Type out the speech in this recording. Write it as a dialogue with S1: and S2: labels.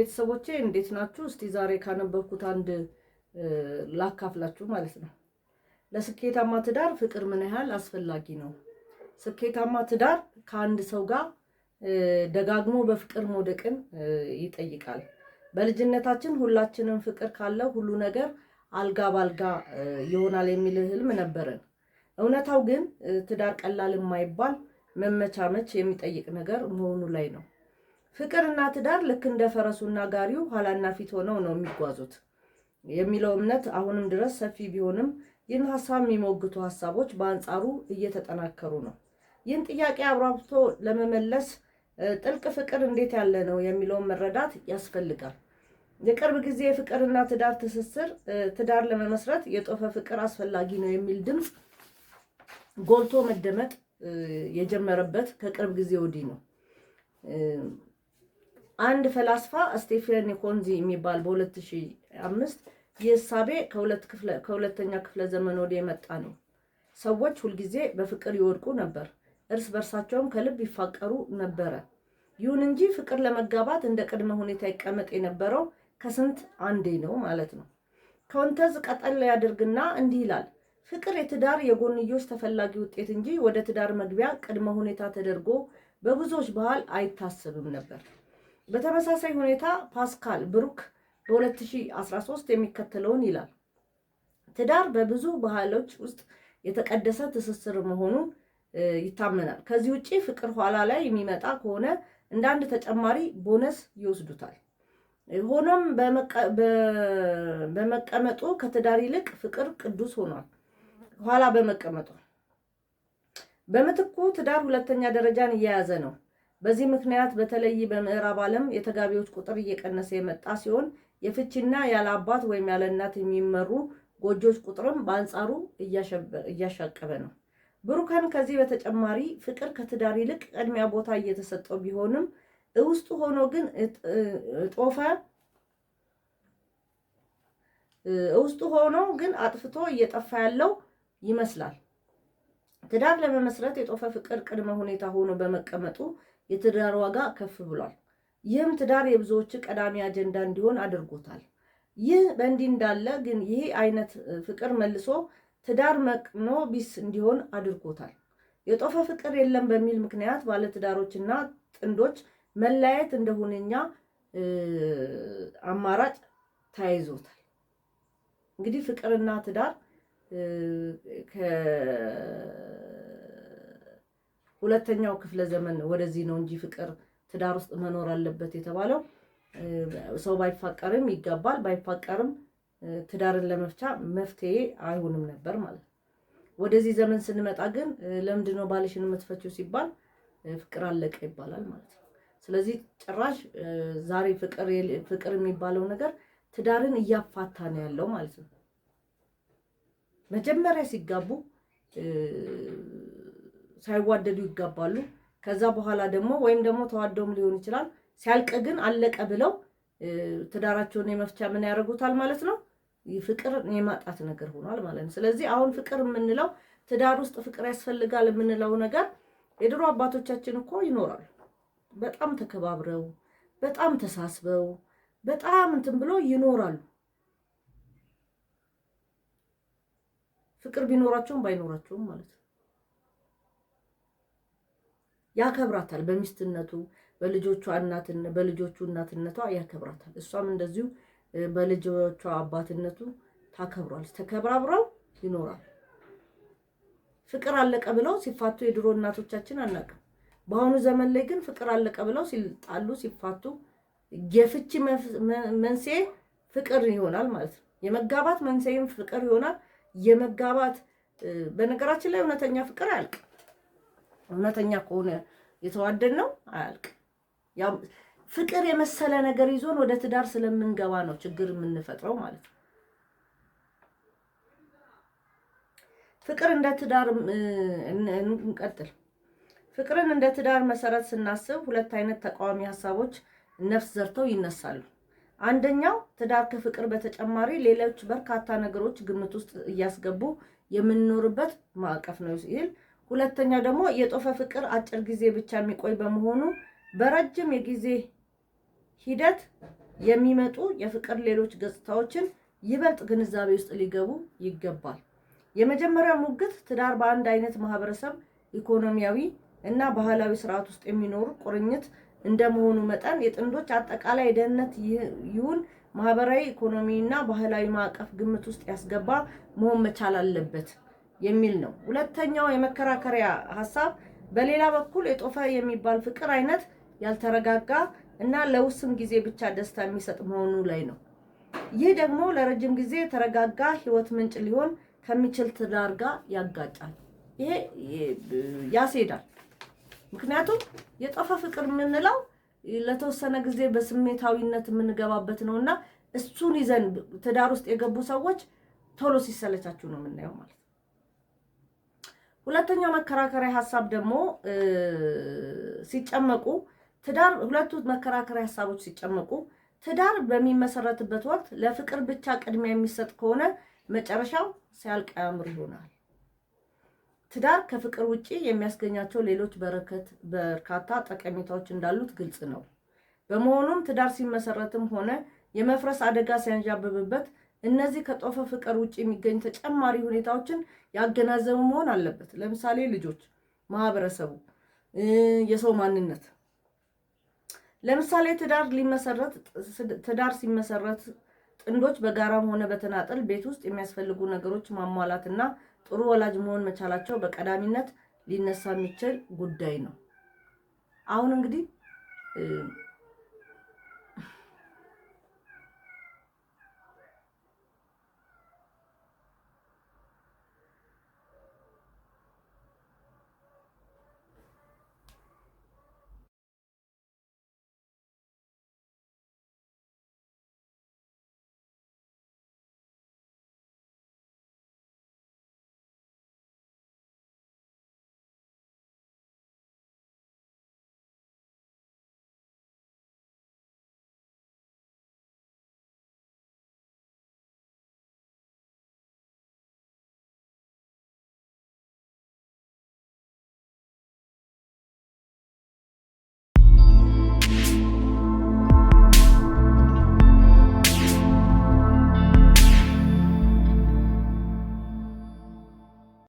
S1: ቤተሰቦቼ እንዴት ናችሁ? እስቲ ዛሬ ካነበብኩት አንድ ላካፍላችሁ ማለት ነው። ለስኬታማ ትዳር ፍቅር ምን ያህል አስፈላጊ ነው? ስኬታማ ትዳር ከአንድ ሰው ጋር ደጋግሞ በፍቅር መውደቅን ይጠይቃል። በልጅነታችን ሁላችንም ፍቅር ካለው ሁሉ ነገር አልጋ ባልጋ ይሆናል የሚል ህልም ነበረን። እውነታው ግን ትዳር ቀላል የማይባል መመቻመች የሚጠይቅ ነገር መሆኑ ላይ ነው። ፍቅርና ትዳር ልክ እንደ ፈረሱና ጋሪው ኋላና ፊት ሆነው ነው የሚጓዙት የሚለው እምነት አሁንም ድረስ ሰፊ ቢሆንም ይህን ሀሳብ የሚሞግቱ ሀሳቦች በአንጻሩ እየተጠናከሩ ነው። ይህን ጥያቄ አብራርቶ ለመመለስ ጥልቅ ፍቅር እንዴት ያለ ነው የሚለውን መረዳት ያስፈልጋል። የቅርብ ጊዜ የፍቅርና ትዳር ትስስር ትዳር ለመመስረት የጦፈ ፍቅር አስፈላጊ ነው የሚል ድምፅ ጎልቶ መደመጥ የጀመረበት ከቅርብ ጊዜ ወዲህ ነው። አንድ ፈላስፋ ስቴፈን ኮንዚ የሚባል በ2005 የሳቤ ከሁለተኛ ክፍለ ዘመን ወዲህ የመጣ ነው። ሰዎች ሁልጊዜ በፍቅር ይወድቁ ነበር፣ እርስ በርሳቸውም ከልብ ይፋቀሩ ነበረ። ይሁን እንጂ ፍቅር ለመጋባት እንደ ቅድመ ሁኔታ ይቀመጥ የነበረው ከስንት አንዴ ነው ማለት ነው። ኮንተዝ ቀጠል ያደርግና እንዲህ ይላል፣ ፍቅር የትዳር የጎንዮሽ ተፈላጊ ውጤት እንጂ ወደ ትዳር መግቢያ ቅድመ ሁኔታ ተደርጎ በብዙዎች ባህል አይታሰብም ነበር። በተመሳሳይ ሁኔታ ፓስካል ብሩክ በ2013 የሚከተለውን ይላል፣ ትዳር በብዙ ባህሎች ውስጥ የተቀደሰ ትስስር መሆኑን ይታመናል። ከዚህ ውጪ ፍቅር ኋላ ላይ የሚመጣ ከሆነ እንደ አንድ ተጨማሪ ቦነስ ይወስዱታል። ሆኖም በመቀመጡ ከትዳር ይልቅ ፍቅር ቅዱስ ሆኗል። ኋላ በመቀመጡ በምትኩ ትዳር ሁለተኛ ደረጃን እየያዘ ነው። በዚህ ምክንያት በተለይ በምዕራብ ዓለም የተጋቢዎች ቁጥር እየቀነሰ የመጣ ሲሆን የፍቺና ያለ አባት ወይም ያለ እናት የሚመሩ ጎጆች ቁጥርም በአንጻሩ እያሻቀበ ነው። ብሩካን ከዚህ በተጨማሪ ፍቅር ከትዳር ይልቅ ቅድሚያ ቦታ እየተሰጠው ቢሆንም ውስጡ ሆኖ ግን አጥፍቶ እየጠፋ ያለው ይመስላል። ትዳር ለመመስረት የጦፈ ፍቅር ቅድመ ሁኔታ ሆኖ በመቀመጡ የትዳር ዋጋ ከፍ ብሏል። ይህም ትዳር የብዙዎች ቀዳሚ አጀንዳ እንዲሆን አድርጎታል። ይህ በእንዲህ እንዳለ ግን ይህ አይነት ፍቅር መልሶ ትዳር መቅኖ ቢስ እንዲሆን አድርጎታል። የጦፈ ፍቅር የለም በሚል ምክንያት ባለትዳሮችና ጥንዶች መለያየት እንደ ሁነኛ አማራጭ ተያይዞታል። እንግዲህ ፍቅርና ትዳር ከሁለተኛው ክፍለ ዘመን ወደዚህ ነው እንጂ ፍቅር ትዳር ውስጥ መኖር አለበት የተባለው ሰው ባይፋቀርም ይጋባል፣ ባይፋቀርም ትዳርን ለመፍቻ መፍትሄ አይሆንም ነበር ማለት ነው። ወደዚህ ዘመን ስንመጣ ግን ለምንድን ነው ባልሽን የምትፈቺው ሲባል ፍቅር አለቀ ይባላል ማለት ነው። ስለዚህ ጭራሽ ዛሬ ፍቅር የሚባለው ነገር ትዳርን እያፋታ ነው ያለው ማለት ነው። መጀመሪያ ሲጋቡ ሳይዋደዱ ይጋባሉ። ከዛ በኋላ ደግሞ ወይም ደግሞ ተዋደውም ሊሆን ይችላል። ሲያልቅ ግን አለቀ ብለው ትዳራቸውን የመፍቻ ምን ያደርጉታል ማለት ነው። ፍቅር የማጣት ነገር ሆኗል ማለት ነው። ስለዚህ አሁን ፍቅር የምንለው ትዳር ውስጥ ፍቅር ያስፈልጋል የምንለው ነገር የድሮ አባቶቻችን እኮ ይኖራሉ። በጣም ተከባብረው፣ በጣም ተሳስበው፣ በጣም እንትን ብሎ ይኖራሉ። ፍቅር ቢኖራቸውም ባይኖራቸውም ማለት ነው። ያከብራታል። በሚስትነቱ በልጆቹ እናትነቷ ያከብራታል። እሷም እንደዚሁ በልጆቿ አባትነቱ ታከብሯል። ተከባብረው ይኖራል። ፍቅር አለቀ ብለው ሲፋቱ የድሮ እናቶቻችን አናውቅም። በአሁኑ ዘመን ላይ ግን ፍቅር አለቀ ብለው ሲጣሉ ሲፋቱ የፍቺ መንስኤ ፍቅር ይሆናል ማለት ነው። የመጋባት መንስኤም ፍቅር ይሆናል። የመጋባት በነገራችን ላይ እውነተኛ ፍቅር አያልቅም። እውነተኛ ከሆነ የተዋደድ ነው አያልቅም። ያው ፍቅር የመሰለ ነገር ይዞን ወደ ትዳር ስለምንገባ ነው ችግር የምንፈጥረው ማለት ነው። ፍቅር እንደ ትዳር እንቀጥል። ፍቅርን እንደ ትዳር መሰረት ስናስብ ሁለት አይነት ተቃዋሚ ሀሳቦች ነፍስ ዘርተው ይነሳሉ። አንደኛው ትዳር ከፍቅር በተጨማሪ ሌሎች በርካታ ነገሮች ግምት ውስጥ እያስገቡ የምንኖርበት ማዕቀፍ ነው ሲል፣ ሁለተኛው ደግሞ የጦፈ ፍቅር አጭር ጊዜ ብቻ የሚቆይ በመሆኑ በረጅም የጊዜ ሂደት የሚመጡ የፍቅር ሌሎች ገጽታዎችን ይበልጥ ግንዛቤ ውስጥ ሊገቡ ይገባል። የመጀመሪያው ሙግት ትዳር በአንድ አይነት ማህበረሰብ ኢኮኖሚያዊ እና ባህላዊ ስርዓት ውስጥ የሚኖሩ ቁርኝት እንደመሆኑ መጠን የጥንዶች አጠቃላይ ደህንነት ይሁን ማህበራዊ ኢኮኖሚና ባህላዊ ማዕቀፍ ግምት ውስጥ ያስገባ መሆን መቻል አለበት የሚል ነው። ሁለተኛው የመከራከሪያ ሐሳብ በሌላ በኩል የጦፈ የሚባል ፍቅር አይነት ያልተረጋጋ እና ለውስን ጊዜ ብቻ ደስታ የሚሰጥ መሆኑ ላይ ነው። ይህ ደግሞ ለረጅም ጊዜ የተረጋጋ ህይወት ምንጭ ሊሆን ከሚችል ትዳር ጋር ያጋጫል። ይሄ ያስሄዳል። ምክንያቱም የጦፈ ፍቅር የምንለው ለተወሰነ ጊዜ በስሜታዊነት የምንገባበት ነውና እሱን ይዘን ትዳር ውስጥ የገቡ ሰዎች ቶሎ ሲሰለቻችሁ ነው የምናየው ማለት ነው። ሁለተኛው መከራከሪያ ሐሳብ ደግሞ ሲጨመቁ ትዳር ሁለቱ መከራከሪያ ሐሳቦች ሲጨመቁ ትዳር በሚመሰረትበት ወቅት ለፍቅር ብቻ ቅድሚያ የሚሰጥ ከሆነ መጨረሻው ሲያልቅ ያምር ይሆናል። ትዳር ከፍቅር ውጪ የሚያስገኛቸው ሌሎች በርካታ ጠቀሜታዎች እንዳሉት ግልጽ ነው። በመሆኑም ትዳር ሲመሰረትም ሆነ የመፍረስ አደጋ ሲያንዣብብበት እነዚህ ከጦፈ ፍቅር ውጪ የሚገኙ ተጨማሪ ሁኔታዎችን ያገናዘቡ መሆን አለበት። ለምሳሌ ልጆች፣ ማህበረሰቡ፣ የሰው ማንነት። ለምሳሌ ትዳር ሲመሰረት ጥንዶች በጋራም ሆነ በተናጠል ቤት ውስጥ የሚያስፈልጉ ነገሮች ማሟላትና ጥሩ ወላጅ መሆን መቻላቸው በቀዳሚነት ሊነሳ የሚችል ጉዳይ ነው። አሁን እንግዲህ